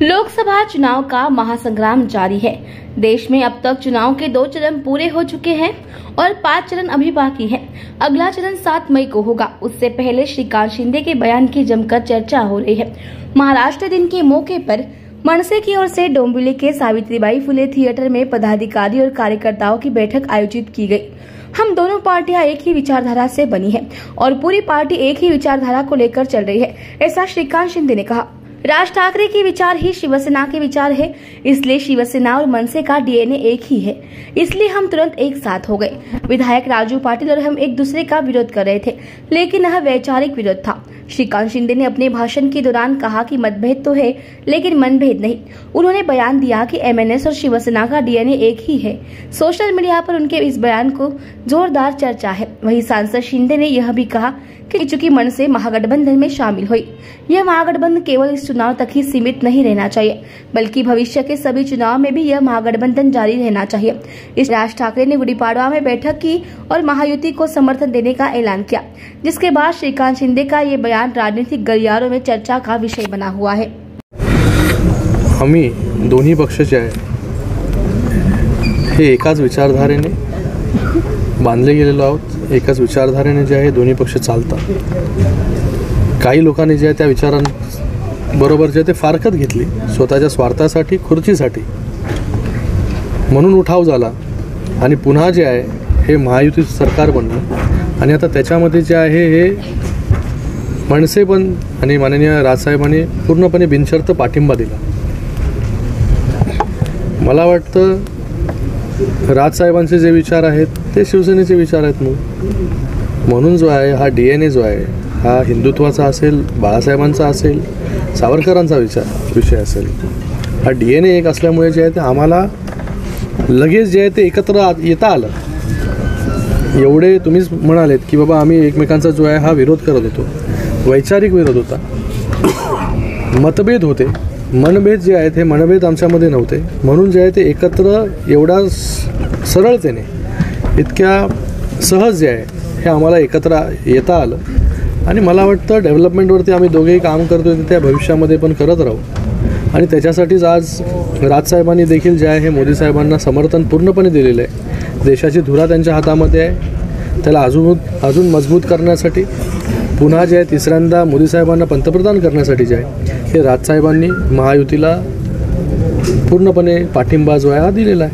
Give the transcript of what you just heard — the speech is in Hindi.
लोकसभा चुनाव का महासंग्राम जारी है। देश में अब तक चुनाव के 2 चरण पूरे हो चुके हैं और 5 चरण अभी बाकी हैं। अगला चरण 7 मई को होगा। उससे पहले श्रीकांत शिंदे के बयान की जमकर चर्चा हो रही है। महाराष्ट्र दिन के मौके पर मनसे की ओर से डोंबिवली के सावित्रीबाई फुले थिएटर में पदाधिकारी और कार्यकर्ताओं की बैठक आयोजित की गई। हम दोनों पार्टियां एक ही विचारधारा से बनी है और पूरी पार्टी एक ही विचारधारा को लेकर चल रही है, ऐसा श्रीकांत शिंदे ने कहा। राज ठाकरे के विचार ही शिवसेना के विचार है, इसलिए शिवसेना और मनसे का डीएनए एक ही है, इसलिए हम तुरंत एक साथ हो गए। विधायक राजू पाटिल और हम एक दूसरे का विरोध कर रहे थे, लेकिन यह वैचारिक विरोध था। श्रीकांत शिंदे ने अपने भाषण के दौरान कहा कि मतभेद तो है, लेकिन मनभेद नहीं। उन्होंने बयान दिया कि एमएनएस और शिवसेना का डीएनए एक ही है। सोशल मीडिया पर उनके इस बयान को जोरदार चर्चा है। वहीं सांसद शिंदे ने यह भी कहा कि चूंकि मनसे महागठबंधन में शामिल हुई, यह महागठबंधन केवल इस चुनाव तक ही सीमित नहीं रहना चाहिए, बल्कि भविष्य के सभी चुनाव में भी यह महागठबंधन जारी रहना चाहिए। इस राज ठाकरे ने गुड़ी पाड़वा में बैठक की और महायुति को समर्थन देने का ऐलान किया, जिसके बाद श्रीकांत शिंदे का ये बयान राजनीतिक गलियारों में चर्चा का विषय बना हुआ है। आम्ही दोन्ही पक्ष जे आहे हे एकाच विचारधारेने बांधले गेलेलो आहोत। एकाच विचारधारेने जे आहे दोन्ही पक्ष चालतात। काही लोकांनी जे आहे त्या विचारांबरोबर जे ते फारकत घेतली स्वतःच्या स्वार्थासाठी, खुर्चीसाठी, म्हणून उठाव झाला आणि पुन्हा जे आहे हे महायुती सरकार बनलं आणि आता त्याच्यामध्ये जे आहे हे मनसे पण आणि माननीय राजसाहेबांनी पूर्णपणे बिनशर्त पाठिंबा दिला। मला वाटतं राजसाहेबांचे जे विचार आहेत ते शिवसेनेचे विचार आहेत। म्हणून जो आहे हा डीएनए जो आहे हा हिंदुत्वाचा असेल, बाळासाहेबांचा असेल, सावरकरांचा विषय असेल। हा डीएनए एक असल्यामुळे जे आहे ते आम्हाला लगेच जे आहे ते एकत्र येता आलं। एवढे तुम्हीच म्हणालेत की बाबा आम्ही एकमेकांचा जो आहे हा विरोध करत होतो, वैचारिक विरोध होता, मतभेद होते, मनभेद जे आहेत हे मनभेद आमच्यामध्ये नव्हते। म्हणून जे आहे ते एकत्र एवढा सरळतेने, इतक्या सहज जे आहे हे आम्हाला एकत्र येता आलं आणि मला वाटतं डेव्हलपमेंटवरती आम्ही दोघेही काम करतोय ते त्या भविष्यामध्ये पण करत राहू आणि त्याच्यासाठीच आज राजसाहेबांनी देखील जे आहे हे मोदी साहेबांना समर्थन पूर्णपणे दिलेलं आहे। देशाची धुरा त्यांच्या हातामध्ये आहे, त्याला अजून मजबूत करण्यासाठी पुन्हा जे आहे तिसऱ्यांदा मोदी साहेबांना पंतप्रधान करण्यासाठी जे आहे हे राजसाहेबांनी महायुतीला पूर्णपणे पाठिंबा जो आहे हा दिलेला आहे।